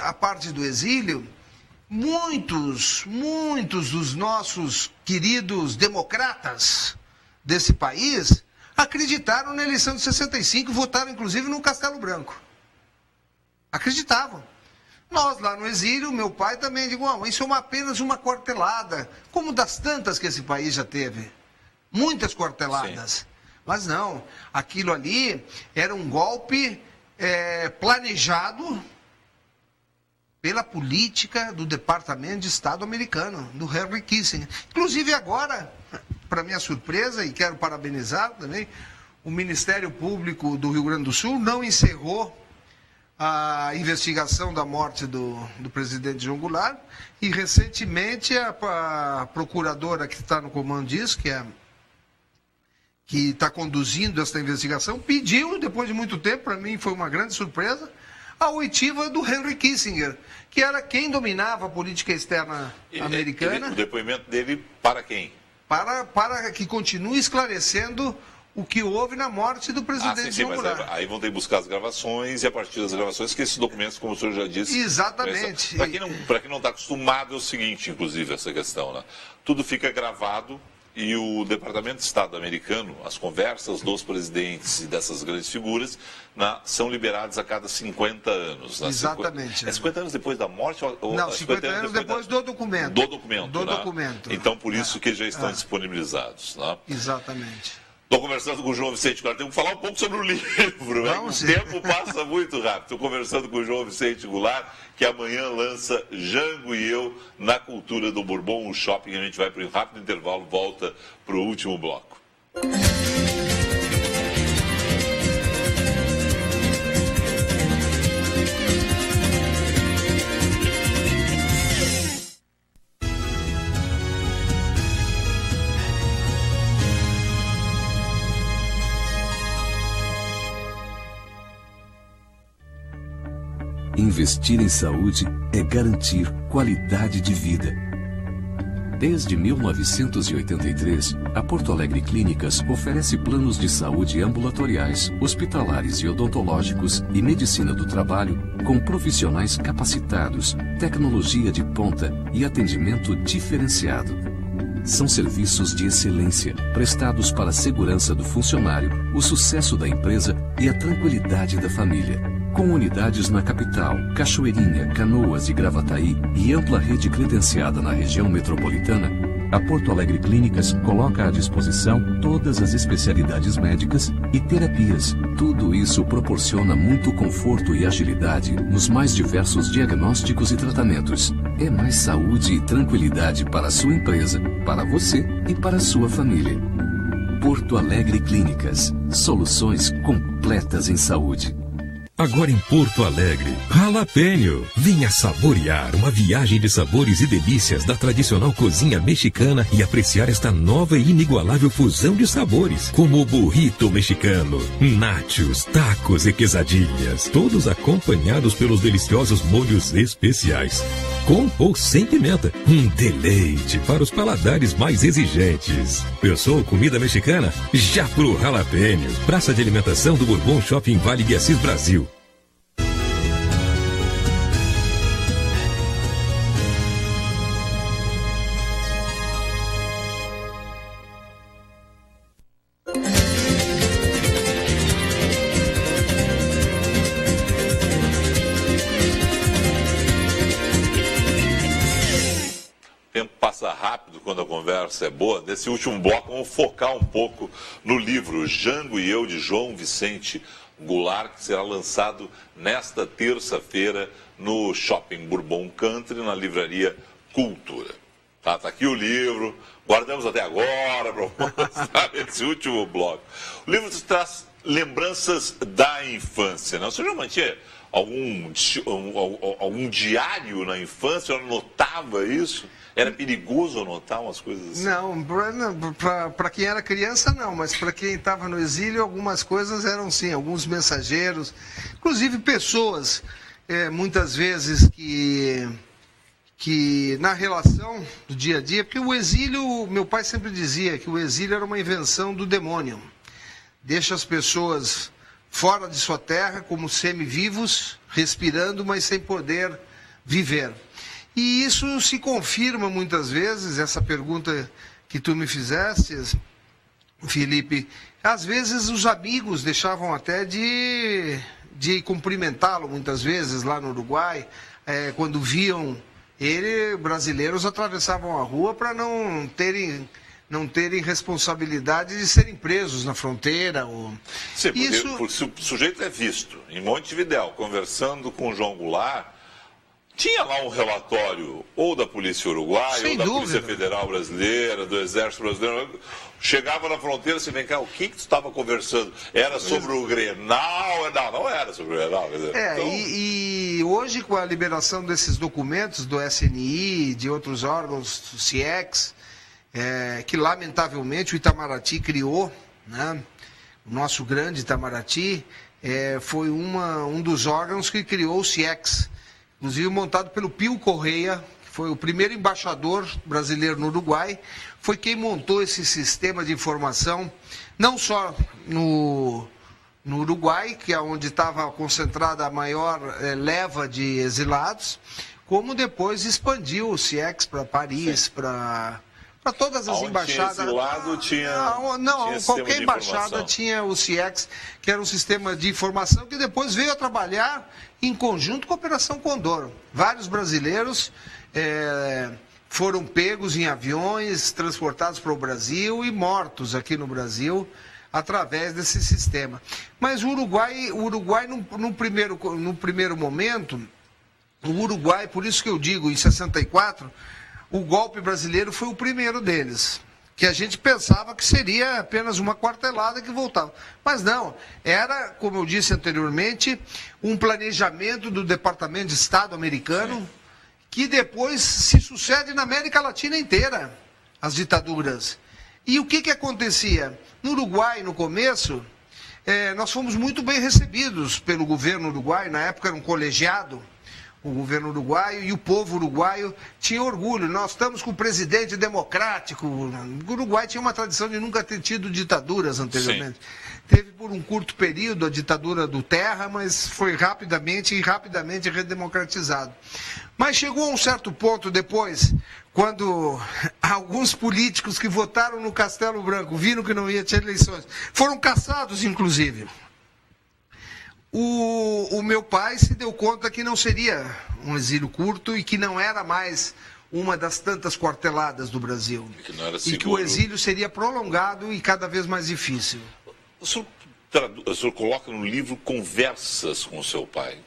a parte do exílio, muitos dos nossos queridos democratas desse país acreditaram na eleição de 65 e votaram, inclusive, no Castelo Branco. Acreditavam. Nós, lá no exílio, meu pai também, isso é apenas uma quartelada, como das tantas que esse país já teve. Muitas quarteladas. Sim. Mas não, aquilo ali era um golpe planejado pela política do Departamento de Estado americano, do Henry Kissinger. Inclusive agora, para minha surpresa, e quero parabenizar também, o Ministério Público do Rio Grande do Sul não encerrou a investigação da morte do presidente João Goulart, e recentemente a procuradora que está no comando disso, que está conduzindo essa investigação, pediu, depois de muito tempo, para mim foi uma grande surpresa, a oitiva do Henry Kissinger, que era quem dominava a política externa americana. O depoimento dele para quem? Para que continue esclarecendo o que houve na morte do presidente João Goulart. Aí vão ter que buscar as gravações e a partir das gravações que esses documentos, como o senhor já disse... Exatamente. Para quem não está acostumado, é o seguinte, inclusive, essa questão, né? Tudo fica gravado e o Departamento de Estado americano, as conversas dos presidentes e dessas grandes figuras, são liberadas a cada 50 anos. Né? Exatamente. 50 anos depois da morte? Não, 50 anos depois do documento. Do documento, Do né? documento. Então, por isso que já estão disponibilizados. Né? Exatamente. Estou conversando com o João Vicente Goulart. Temos que falar um pouco sobre o livro. O tempo passa muito rápido. Estou conversando com o João Vicente Goulart, que amanhã lança Jango e Eu na Cultura do Bourbon, o shopping. A gente vai para um rápido intervalo, volta para o último bloco. Investir em saúde é garantir qualidade de vida. Desde 1983, a Porto Alegre Clínicas oferece planos de saúde ambulatoriais, hospitalares e odontológicos e medicina do trabalho com profissionais capacitados, tecnologia de ponta e atendimento diferenciado. São serviços de excelência, prestados para a segurança do funcionário, o sucesso da empresa e a tranquilidade da família. Com unidades na capital, Cachoeirinha, Canoas e Gravataí e ampla rede credenciada na região metropolitana, a Porto Alegre Clínicas coloca à disposição todas as especialidades médicas e terapias. Tudo isso proporciona muito conforto e agilidade nos mais diversos diagnósticos e tratamentos. É mais saúde e tranquilidade para a sua empresa, para você e para a sua família. Porto Alegre Clínicas. Soluções completas em saúde. Agora em Porto Alegre, Jalapeno. Venha saborear uma viagem de sabores e delícias da tradicional cozinha mexicana e apreciar esta nova e inigualável fusão de sabores, como o burrito mexicano, nachos, tacos e quesadilhas, todos acompanhados pelos deliciosos molhos especiais. Com ou sem pimenta, um deleite para os paladares mais exigentes. Pensou comida mexicana? Já pro Jalapeno. Praça de alimentação do Bourbon Shopping Vale de Assis, Brasil. Quando a conversa é boa, nesse último bloco vamos focar um pouco no livro Jango e Eu, de João Vicente Goulart, que será lançado nesta terça-feira no Shopping Bourbon Country, na livraria Cultura. Tá aqui o livro, guardamos até agora para mostrar esse último bloco. O livro traz lembranças da infância, né? O senhor já mantinha algum diário na infância? O senhor notava isso? Era perigoso anotar umas coisas assim? Não, para quem era criança não, mas para quem estava no exílio, algumas coisas eram sim, alguns mensageiros, inclusive pessoas, muitas vezes que na relação do dia a dia, porque o exílio, meu pai sempre dizia que o exílio era uma invenção do demônio. Deixa as pessoas fora de sua terra como semi-vivos, respirando, mas sem poder viver. E isso se confirma muitas vezes, essa pergunta que tu me fizeste, Felipe. Às vezes os amigos deixavam até de cumprimentá-lo, muitas vezes, lá no Uruguai, quando viam ele, brasileiros atravessavam a rua para não terem responsabilidade de serem presos na fronteira. Sim, porque se o sujeito é visto em Montevidéu, conversando com o João Goulart, tinha lá um relatório, ou da Polícia Uruguaia, sem ou da dúvida. Polícia Federal Brasileira, do Exército Brasileiro. Chegava na fronteira, você vem cá, o que tu estava conversando? Era sobre o Grenal? Não era sobre o Grenal. Quer dizer, então... e hoje, com a liberação desses documentos do SNI, de outros órgãos, do CIEX, que lamentavelmente o Itamaraty criou né? O nosso grande Itamaraty foi um dos órgãos que criou o CIEX, inclusive montado pelo Pio Correia, que foi o primeiro embaixador brasileiro no Uruguai, foi quem montou esse sistema de informação, não só no Uruguai, que é onde estava concentrada a maior leva de exilados, como depois expandiu o CIEX para Paris, para todas as embaixadas. Tinha qualquer embaixada tinha o CIEX, que era um sistema de informação que depois veio a trabalhar em conjunto com a Operação Condor. Vários brasileiros foram pegos em aviões, transportados para o Brasil e mortos aqui no Brasil através desse sistema. Mas o Uruguai no primeiro momento, o Uruguai, por isso que eu digo, em 64, o golpe brasileiro foi o primeiro deles, que a gente pensava que seria apenas uma quartelada que voltava. Mas não, era, como eu disse anteriormente, um planejamento do Departamento de Estado americano, que depois se sucede na América Latina inteira, as ditaduras. E o que acontecia? No Uruguai, no começo, nós fomos muito bem recebidos pelo governo uruguaio, na época era um colegiado, o governo uruguaio, e o povo uruguaio tinha orgulho. Nós estamos com um presidente democrático. O Uruguai tinha uma tradição de nunca ter tido ditaduras anteriormente. Sim. Teve por um curto período a ditadura do Terra, mas foi rapidamente redemocratizado. Mas chegou a um certo ponto depois, quando alguns políticos que votaram no Castelo Branco viram que não ia ter eleições, foram caçados, inclusive. O meu pai se deu conta que não seria um exílio curto e que não era mais uma das tantas quarteladas do Brasil. E que o exílio seria prolongado e cada vez mais difícil. O senhor coloca no livro conversas com o seu pai.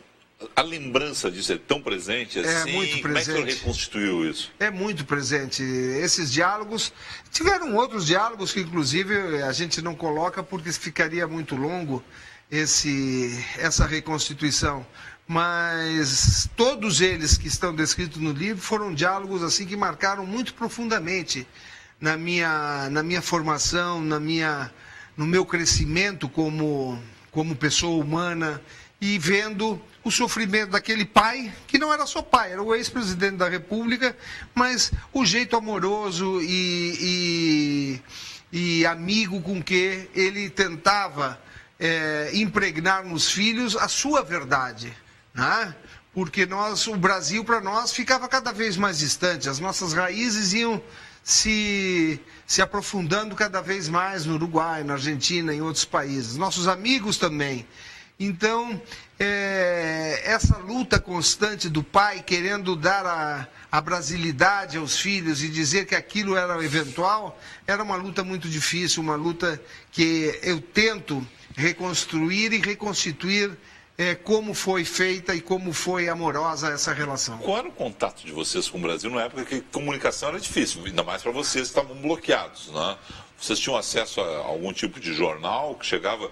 A lembrança disso é tão presente assim? É muito presente. Como é que o senhor reconstituiu isso? É muito presente. Esses diálogos, tiveram outros diálogos que inclusive a gente não coloca porque ficaria muito longo essa reconstituição, mas todos eles que estão descritos no livro foram diálogos assim que marcaram muito profundamente na minha formação, no meu crescimento como pessoa humana, e vendo o sofrimento daquele pai, que não era só pai, era o ex-presidente da República, mas o jeito amoroso e amigo com que ele tentava impregnar nos filhos a sua verdade, né? Porque o Brasil para nós ficava cada vez mais distante, as nossas raízes iam se aprofundando cada vez mais no Uruguai, na Argentina, em outros países, nossos amigos também. Então, essa luta constante do pai querendo dar a brasilidade aos filhos e dizer que aquilo era eventual, era uma luta muito difícil, uma luta que eu tento reconstruir e reconstituir como foi feita e como foi amorosa essa relação. Qual era o contato de vocês com o Brasil na época que comunicação era difícil, ainda mais para vocês que estavam bloqueados, né? Vocês tinham acesso a algum tipo de jornal que chegava...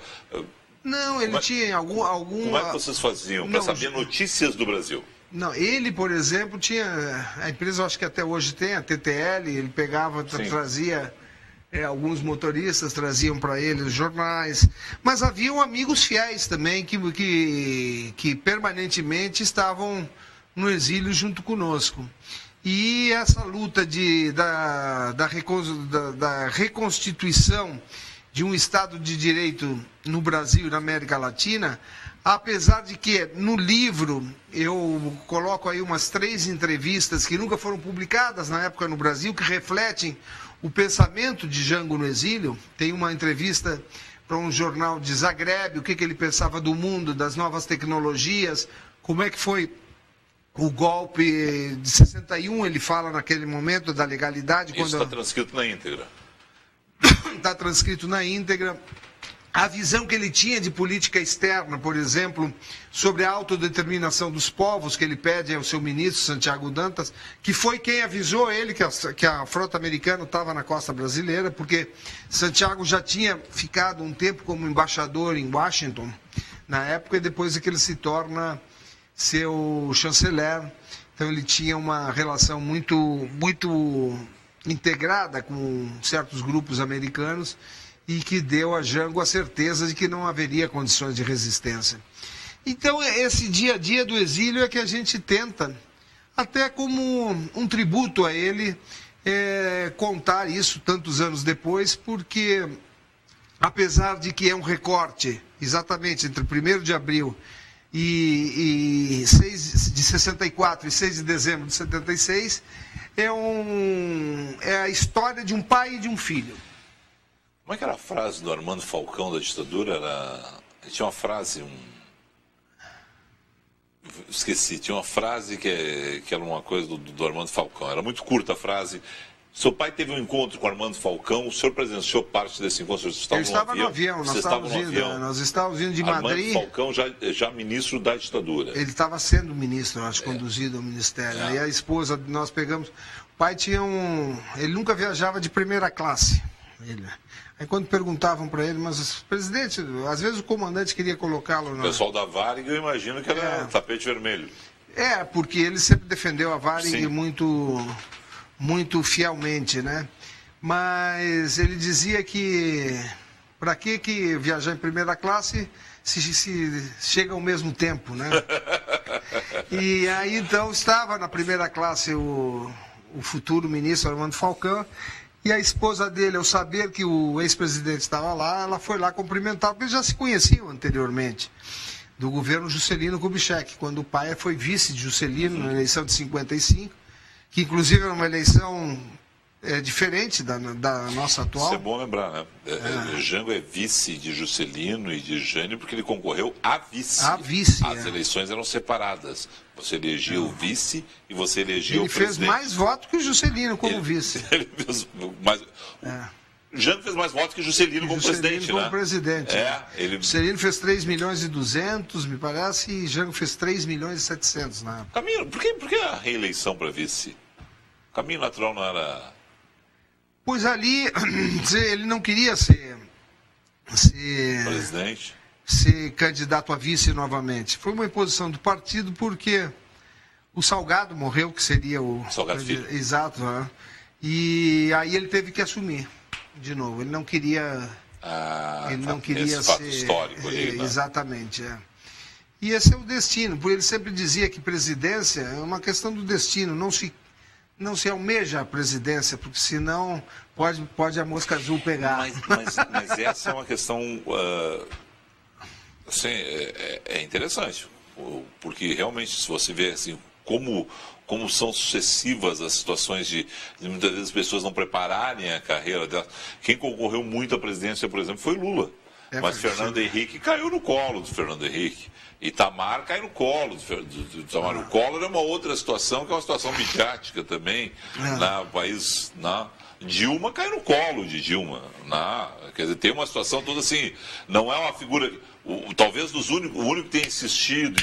Não, ele tinha algum... Como é que vocês faziam para saber notícias do Brasil? Não, ele, por exemplo, tinha... A empresa, eu acho que até hoje tem, a TTL, ele pegava, trazia... alguns motoristas traziam para ele os jornais, mas haviam amigos fiéis também que permanentemente estavam no exílio junto conosco. E essa luta da reconstituição de um Estado de Direito no Brasil e na América Latina, apesar de que no livro eu coloco aí umas 3 entrevistas que nunca foram publicadas na época no Brasil, que refletem o pensamento de Jango no exílio. Tem uma entrevista para um jornal de Zagreb, o que ele pensava do mundo, das novas tecnologias, como é que foi o golpe de 61, ele fala naquele momento da legalidade. Isso está transcrito na íntegra. Está transcrito na íntegra. A visão que ele tinha de política externa, por exemplo, sobre a autodeterminação dos povos, que ele pede ao seu ministro, Santiago Dantas, que foi quem avisou ele que a frota americana estava na costa brasileira, porque Santiago já tinha ficado um tempo como embaixador em Washington, na época, e depois é que ele se torna seu chanceler. Então ele tinha uma relação muito integrada com certos grupos americanos, e que deu a Jango a certeza de que não haveria condições de resistência. Então, esse dia a dia do exílio é que a gente tenta, até como um tributo a ele, contar isso tantos anos depois, porque, apesar de que é um recorte, exatamente entre 1º de abril e 6 de 64 e 6 de dezembro de 76, é a história de um pai e de um filho. Como é que era a frase do Armando Falcão da ditadura? Ele tinha uma frase, esqueci, tinha uma frase que era uma coisa do Armando Falcão. Era muito curta a frase. Seu pai teve um encontro com o Armando Falcão, o senhor presenciou parte desse encontro? Eu estava no avião, nós estávamos vindo de Madrid. Armando Falcão, já ministro da ditadura. Ele estava sendo ministro, acho, conduzido ao ministério. Aí a esposa, nós pegamos... O pai tinha ele nunca viajava de primeira classe. Aí quando perguntavam para ele, mas presidente, às vezes o comandante queria colocá-lo... O pessoal da Varig, eu imagino que era tapete vermelho. Porque ele sempre defendeu a Varig muito fielmente, né? Mas ele dizia que para que viajar em primeira classe se chega ao mesmo tempo, né? E aí então estava na primeira classe o futuro ministro Armando Falcão, e a esposa dele, ao saber que o ex-presidente estava lá, ela foi lá cumprimentar, porque eles já se conheciam anteriormente, do governo Juscelino Kubitschek, quando o pai foi vice de Juscelino na eleição de 55, que inclusive era uma eleição diferente da nossa atual. Isso é bom lembrar, né? Jango é vice de Juscelino e de Jânio porque ele concorreu a vice. A vice, As eleições eram separadas. Você elegia o vice e você elegia o presidente. Ele fez mais votos que o Juscelino como vice. Ele fez mais... Jango fez mais votos que Juscelino como presidente, como né? presidente. Juscelino fez 3 milhões e 200, me parece, e Jango fez 3 milhões e 700 na época. Caminho, por que a reeleição para vice? O caminho natural não era... Pois ali, ele não queria ser presidente, ser candidato a vice novamente. Foi uma imposição do partido porque o Salgado morreu, que seria o... Salgado Filho. Exato. Né? E aí ele teve que assumir de novo. Ele não queria... ele não queria esse fato ser... histórico ali, né? Exatamente, E esse é o destino. Porque ele sempre dizia que presidência é uma questão do destino. Não se almeja a presidência, porque senão pode a mosca azul pegar. Mas essa é uma questão assim, é interessante, porque realmente se você vê assim, como são sucessivas as situações de muitas vezes as pessoas não prepararem a carreira delas. Quem concorreu muito à presidência, por exemplo, foi Lula. Mas Fernando Henrique caiu no colo do Fernando Henrique. Itamar cai no colo do Itamar. O Collor é uma outra situação, que é uma situação midiática também. No país, Dilma cai no colo de Dilma. Quer dizer, tem uma situação toda assim. Não é uma figura... talvez o único que tenha insistido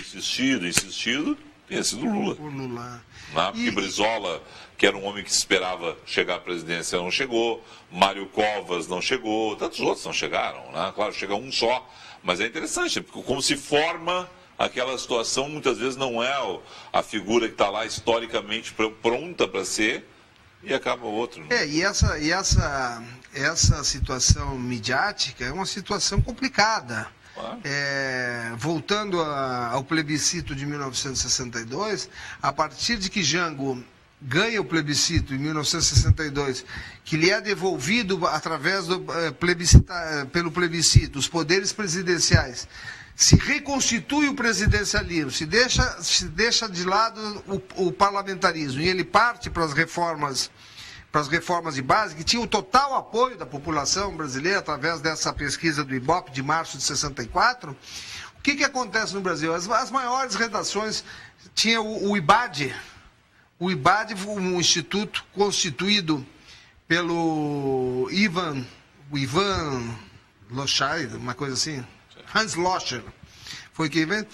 tenha sido Lula. O Lula. Porque Brizola, que era um homem que esperava chegar à presidência, não chegou. Mário Covas não chegou. Tantos outros não chegaram. Claro, chega um só. Mas é interessante, porque como se forma aquela situação, muitas vezes não é a figura que está lá historicamente pronta para ser, e acaba o outro. Né? E essa situação midiática é uma situação complicada. Voltando ao plebiscito de 1962, a partir de que Jango ganha o plebiscito em 1962, que lhe é devolvido através do pelo plebiscito os poderes presidenciais, se reconstitui o presidencialismo, se deixa de lado o parlamentarismo e ele parte para as reformas de base, que tinha o total apoio da população brasileira através dessa pesquisa do IBOP de março de 64. O que acontece no Brasil? As maiores redações tinha o IBAD. O IBAD foi um instituto constituído pelo Ivan Loschai, uma coisa assim, Hans Loscher, foi quem veio,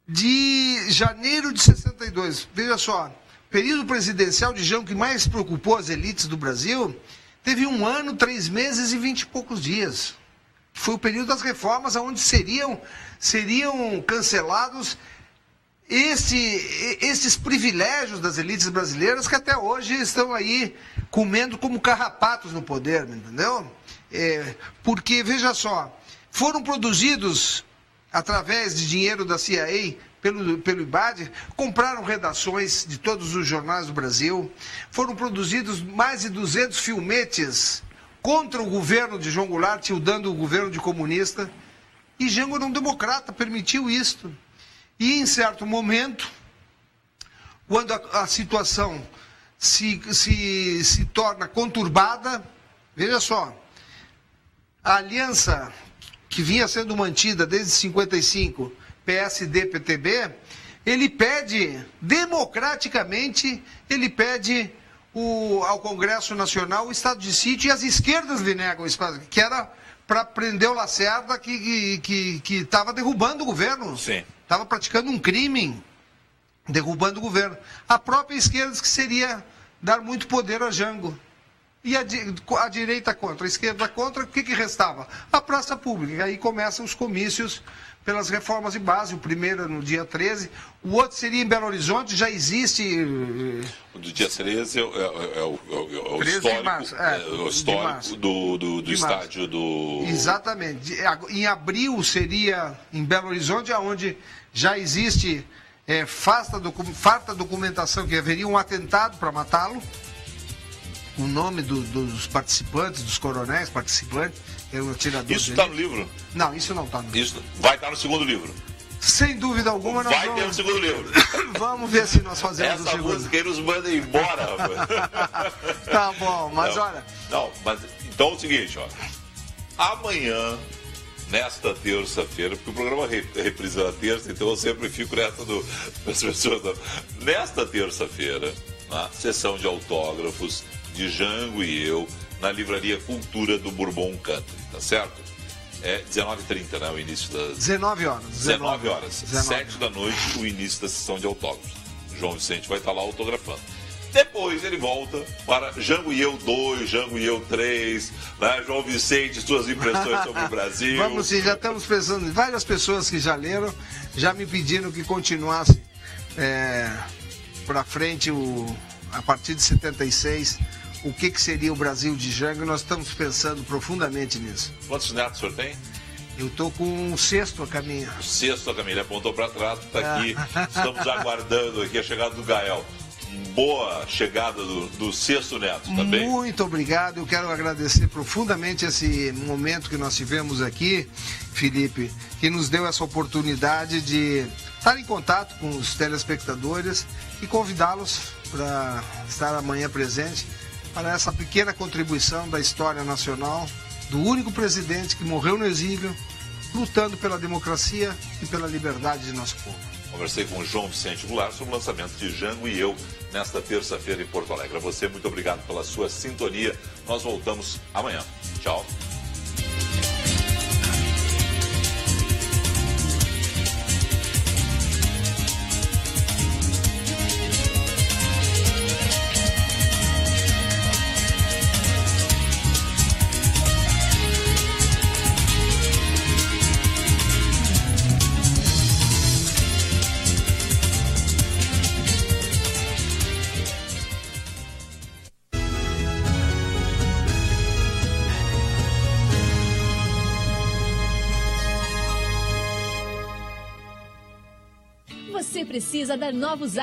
de janeiro de 62. Veja só, período presidencial de Jango que mais preocupou as elites do Brasil, teve 1 ano, 3 meses e 20 e poucos dias. Foi o período das reformas, onde seriam cancelados esses privilégios das elites brasileiras que até hoje estão aí comendo como carrapatos no poder, entendeu? Porque, veja só, foram produzidos, através de dinheiro da CIA, pelo IBAD, compraram redações de todos os jornais do Brasil, foram produzidos mais de 200 filmetes contra o governo de João Goulart, tildando o governo de comunista, e Jango era um democrata, permitiu isto. E, em certo momento, quando a situação se torna conturbada, veja só, a aliança que vinha sendo mantida desde 55, PSD, PTB, ele pede, democraticamente, ele pede ao Congresso Nacional o estado de sítio, e as esquerdas lhe negam o estado, que era para prender o Lacerda, que estava derrubando o governo. Estava praticando um crime, derrubando o governo. A própria esquerda que seria dar muito poder a Jango. E a direita contra, a esquerda contra, o que restava? A praça pública. E aí começam os comícios pelas reformas de base. O primeiro no dia 13, o outro seria em Belo Horizonte, já existe... O do dia 13 é o 13 histórico, de março, o histórico do estádio do... Exatamente. Em abril seria em Belo Horizonte, onde já existe farta documentação que haveria um atentado para matá-lo. O nome dos participantes, dos coronéis participantes, eram atiradores. Isso está no livro? Não, isso não está no livro. Isso vai estar no segundo livro. Sem dúvida alguma, nós vai ter no segundo livro. Vamos ver se nós fazemos o segundo. Essa música aí nos manda embora, rapaz. Tá bom, mas não, olha... Não, mas então é o seguinte, ó. Amanhã, nesta terça-feira, porque o programa reprisa na terça, então eu sempre fico nessa das pessoas. Nesta terça-feira, na sessão de autógrafos de Jango e eu, na Livraria Cultura do Bourbon Country, tá certo? É 19h30, né? O início da... 19 horas. 19 horas. 7 da noite, o início da sessão de autógrafos. João Vicente vai estar lá autografando. Depois ele volta para Jango e eu 2, Jango e eu 3, né? João Vicente, suas impressões sobre o Brasil. Vamos sim, já estamos pensando, várias pessoas que já leram, já me pediram que continuasse para frente, a partir de 76, o que seria o Brasil de Jango, e nós estamos pensando profundamente nisso. Quantos netos o senhor tem? Eu estou com um sexto a caminho. O sexto a caminho, ele apontou para trás, está aqui, estamos aguardando aqui a chegada do Gael. Boa chegada do sexto neto, tá bem? Muito obrigado, eu quero agradecer profundamente esse momento que nós tivemos aqui, Felipe, que nos deu essa oportunidade de estar em contato com os telespectadores e convidá-los para estar amanhã presente para essa pequena contribuição da história nacional do único presidente que morreu no exílio, lutando pela democracia e pela liberdade de nosso povo. Conversei com o João Vicente Goulart sobre o lançamento de Jango e eu nesta terça-feira em Porto Alegre. A você, muito obrigado pela sua sintonia. Nós voltamos amanhã. Tchau. Você precisa dar novos